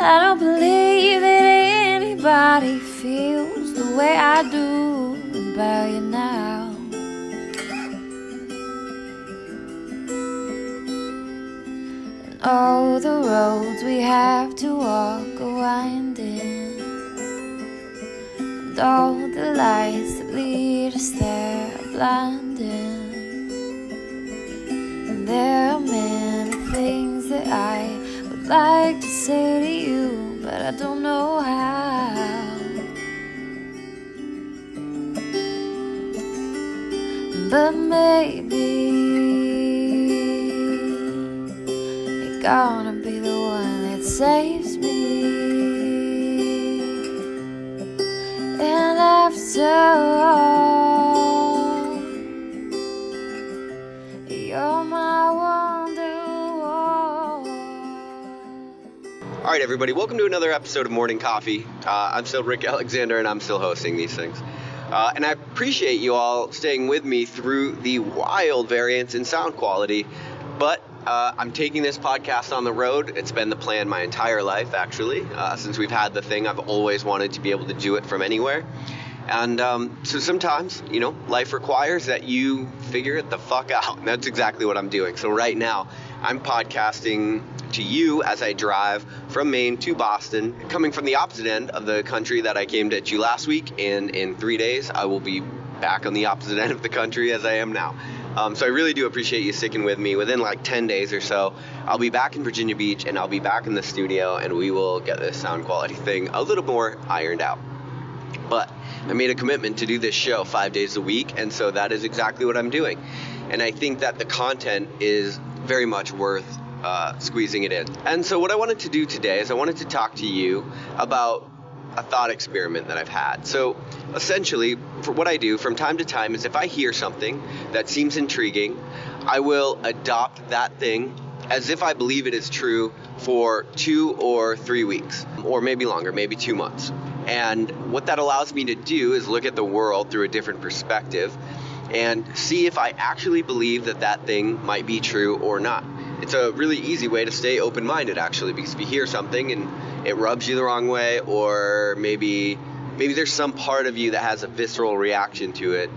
I don't believe that anybody feels the way I do about you now. And all the roads we have to walk are winding, and all the lights that lead us there are blinding. And there are many things that I would like to say to you, but I don't know how. But maybe you're gonna be the one that saves me. And after all, you're my wonderwall. All right, everybody, welcome to another episode of Morning Coffee. I'm still Rick Alexander, and I'm still hosting these things. And I appreciate you all staying with me through the wild variance in sound quality. But I'm taking this podcast on the road. It's been the plan my entire life, actually. Since we've had the thing, I've always wanted to be able to do it from anywhere. And so sometimes, life requires that you figure it the fuck out. And that's exactly what I'm doing. So right now, I'm podcasting to you as I drive from Maine to Boston, coming from the opposite end of the country that I came to at you last week. And in 3 days, I will be back on the opposite end of the country as I am now. So I really do appreciate you sticking with me. Within like 10 days or so, I'll be back in Virginia Beach, and I'll be back in the studio, and we will get this sound quality thing a little more ironed out. But I made a commitment to do this show 5 days a week, and so that is exactly what I'm doing. And I think that the content is very much worth squeezing it in. And so what I wanted to do today is I wanted to talk to you about a thought experiment that I've had. So essentially, for what I do from time to time is if I hear something that seems intriguing, I will adopt that thing as if I believe it is true for 2 or 3 weeks, or maybe longer, maybe 2 months. And what that allows me to do is look at the world through a different perspective and see if I actually believe that that thing might be true or not. It's a really easy way to stay open-minded, actually, because if you hear something and it rubs you the wrong way, or maybe there's some part of you that has a visceral reaction to it,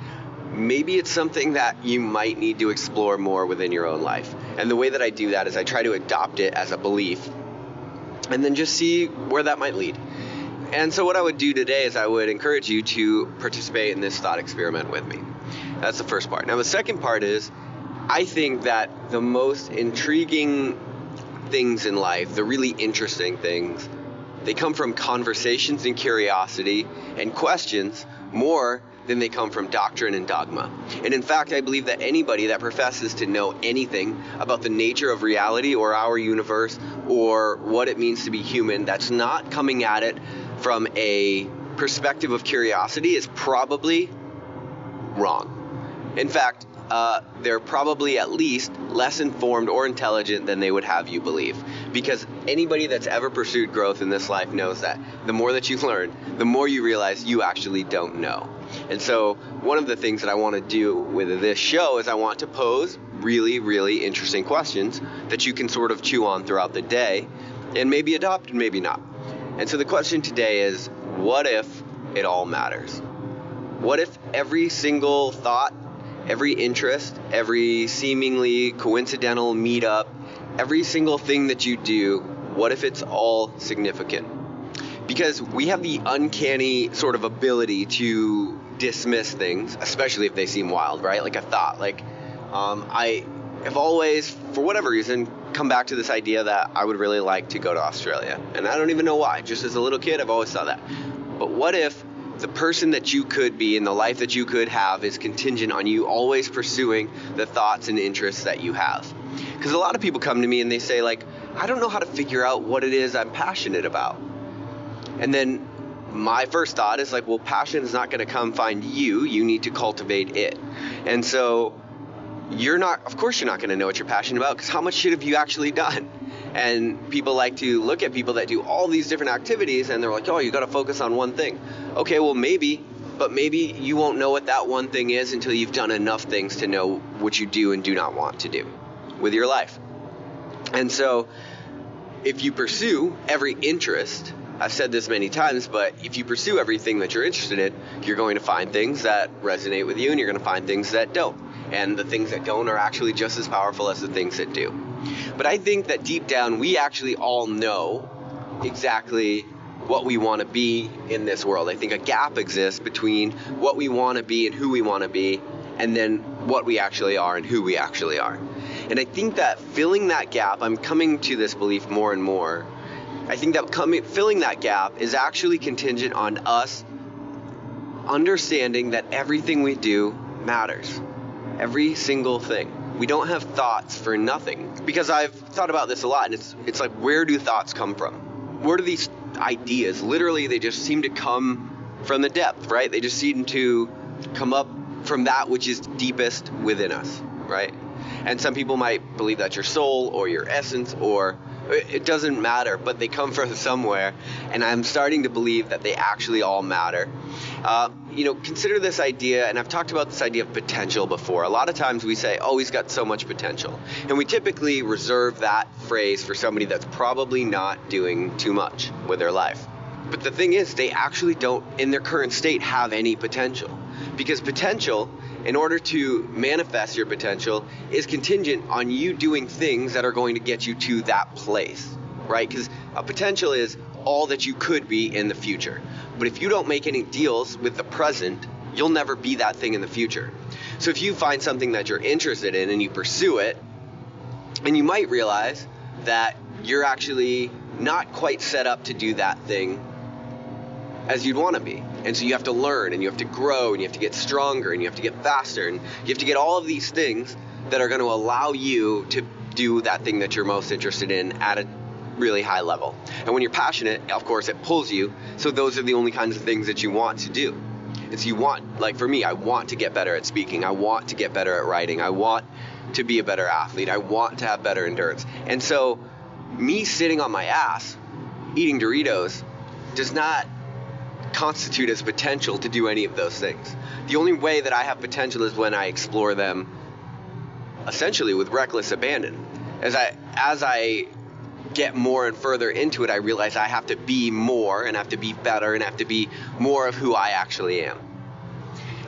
maybe it's something that you might need to explore more within your own life. And the way that I do that is I try to adopt it as a belief and then just see where that might lead. And so what I would do today is I would encourage you to participate in this thought experiment with me. That's the first part. Now, the second part is I think that the most intriguing things in life, the really interesting things, they come from conversations and curiosity and questions more than they come from doctrine and dogma. And in fact, I believe that anybody that professes to know anything about the nature of reality or our universe or what it means to be human, that's not coming at it from a perspective of curiosity is probably wrong. In fact, they're probably at least less informed or intelligent than they would have you believe. Because anybody that's ever pursued growth in this life knows that the more that you learn, the more you realize you actually don't know. And so one of the things that I want to do with this show is I want to pose really, really interesting questions that you can sort of chew on throughout the day and maybe adopt and maybe not. And so the question today is, what if it all matters? What if every single thought, every interest, every seemingly coincidental meetup, every single thing that you do, what if it's all significant? Because we have the uncanny sort of ability to dismiss things, especially if they seem wild, right? Like a thought. I have always, for whatever reason, come back to this idea that I would really like to go to Australia. And I don't even know why. Just as a little kid, I've always thought that. But what if the person that you could be and the life that you could have is contingent on you always pursuing the thoughts and interests that you have? Because a lot of people come to me and they say, like, I don't know how to figure out what it is I'm passionate about. And then my first thought is like, well, passion is not going to come find you. You need to cultivate it. And so of course you're not going to know what you're passionate about, because how much shit have you actually done? And people like to look at people that do all these different activities and they're like, oh, you got to focus on one thing. Okay, well, maybe you won't know what that one thing is until you've done enough things to know what you do and do not want to do with your life. And so if you pursue every interest, I've said this many times, but if you pursue everything that you're interested in, you're going to find things that resonate with you, and you're going to find things that don't. And the things that don't are actually just as powerful as the things that do. But I think that deep down, we actually all know exactly what we want to be in this world. I think a gap exists between what we want to be and who we want to be, and then what we actually are and who we actually are. And I think that filling that gap, I'm coming to this belief more and more, I think that filling that gap is actually contingent on us understanding that everything we do matters. Every single thing. We don't have thoughts for nothing. Because I've thought about this a lot, and it's like, where do thoughts come from? Where do these ideas, literally, they just seem to come from the depth, right? They just seem to come up from that which is deepest within us, right? And some people might believe that's your soul or your essence, or it doesn't matter, but they come from somewhere, and I'm starting to believe that they actually all matter. Consider this idea, and I've talked about this idea of potential before. A lot of times we say, oh, he's got so much potential, and we typically reserve that phrase for somebody that's probably not doing too much with their life. But the thing is, they actually don't, in their current state, have any potential, because potential, in order to manifest your potential, is contingent on you doing things that are going to get you to that place, right? Because a potential is all that you could be in the future. But if you don't make any deals with the present, you'll never be that thing in the future. So if you find something that you're interested in and you pursue it, and you might realize that you're actually not quite set up to do that thing as you'd want to be. And so you have to learn, and you have to grow, and you have to get stronger, and you have to get faster, and you have to get all of these things that are going to allow you to do that thing that you're most interested in at a really high level. And when you're passionate, of course, it pulls you. So those are the only kinds of things that you want to do. And so you want, like for me, I want to get better at speaking. I want to get better at writing. I want to be a better athlete. I want to have better endurance. And so me sitting on my ass, eating Doritos, does not constitute as potential to do any of those things. The only way that I have potential is when I explore them essentially with reckless abandon. As I get more and further into it, I realize I have to be more, and I have to be better, and I have to be more of who I actually am.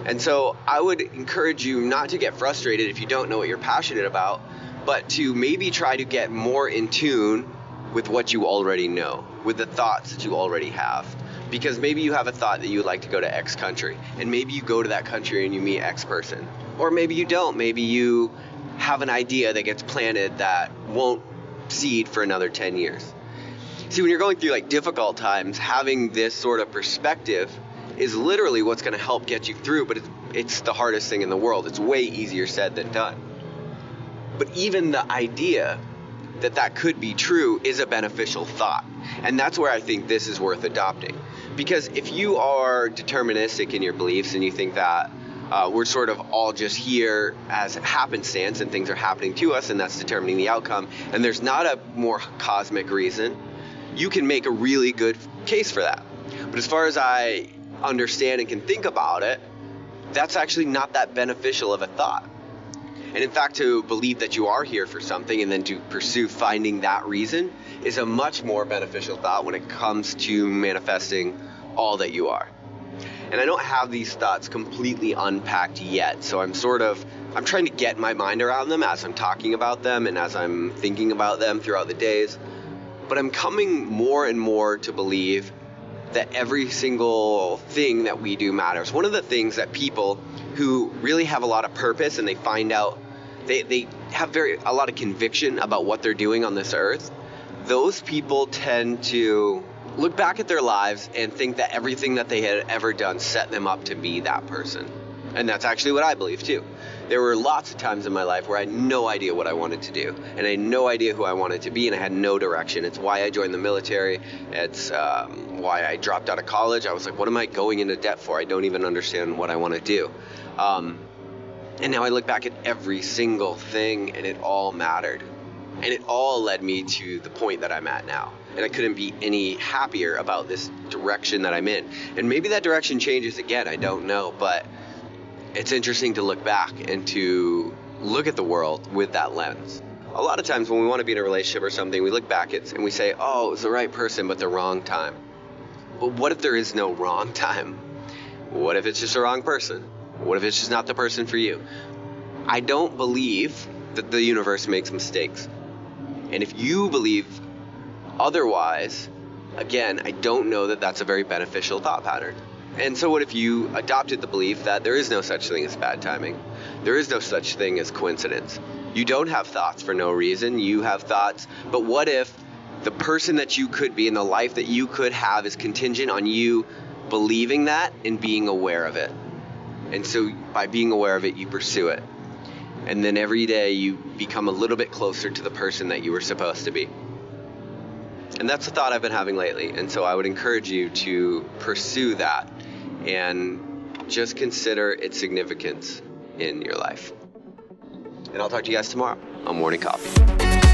And so I would encourage you not to get frustrated if you don't know what you're passionate about, but to maybe try to get more in tune with what you already know, with the thoughts that you already have. Because maybe you have a thought that you would like to go to X country, and maybe you go to that country and you meet X person. Or maybe you don't. Maybe you have an idea that gets planted that won't seed for another 10 years. See, when you're going through like difficult times, having this sort of perspective is literally what's going to help get you through, but it's the hardest thing in the world. It's way easier said than done. But even the idea that could be true is a beneficial thought. And that's where I think this is worth adopting. Because if you are deterministic in your beliefs and you think that we're sort of all just here as happenstance and things are happening to us and that's determining the outcome, and there's not a more cosmic reason, you can make a really good case for that. But as far as I understand and can think about it, that's actually not that beneficial of a thought. And in fact, to believe that you are here for something and then to pursue finding that reason is a much more beneficial thought when it comes to manifesting all that you are. And I don't have these thoughts completely unpacked yet, so I'm trying to get my mind around them as I'm talking about them and as I'm thinking about them throughout the days. But I'm coming more and more to believe that every single thing that we do matters. One of the things that people who really have a lot of purpose and they find out they have a lot of conviction about what they're doing on this earth, those people tend to look back at their lives and think that everything that they had ever done set them up to be that person. And that's actually what I believe too. There were lots of times in my life where I had no idea what I wanted to do, and I had no idea who I wanted to be, and I had no direction. It's why I joined the military. It's why I dropped out of college. I was like, what am I going into debt for? I don't even understand what I want to do. And now I look back at every single thing, and it all mattered. And it all led me to the point that I'm at now. And I couldn't be any happier about this direction that I'm in. And maybe that direction changes again, I don't know. But it's interesting to look back and to look at the world with that lens. A lot of times when we want to be in a relationship or something, we look back and we say, oh, it was the right person, but the wrong time. But what if there is no wrong time? What if it's just the wrong person? What if it's just not the person for you? I don't believe that the universe makes mistakes. And if you believe otherwise, again, I don't know that that's a very beneficial thought pattern. And so what if you adopted the belief that there is no such thing as bad timing? There is no such thing as coincidence. You don't have thoughts for no reason. You have thoughts. But what if the person that you could be and the life that you could have is contingent on you believing that and being aware of it? And so by being aware of it, you pursue it. And then every day you become a little bit closer to the person that you were supposed to be. And that's the thought I've been having lately. And so I would encourage you to pursue that and just consider its significance in your life. And I'll talk to you guys tomorrow on Morning Coffee.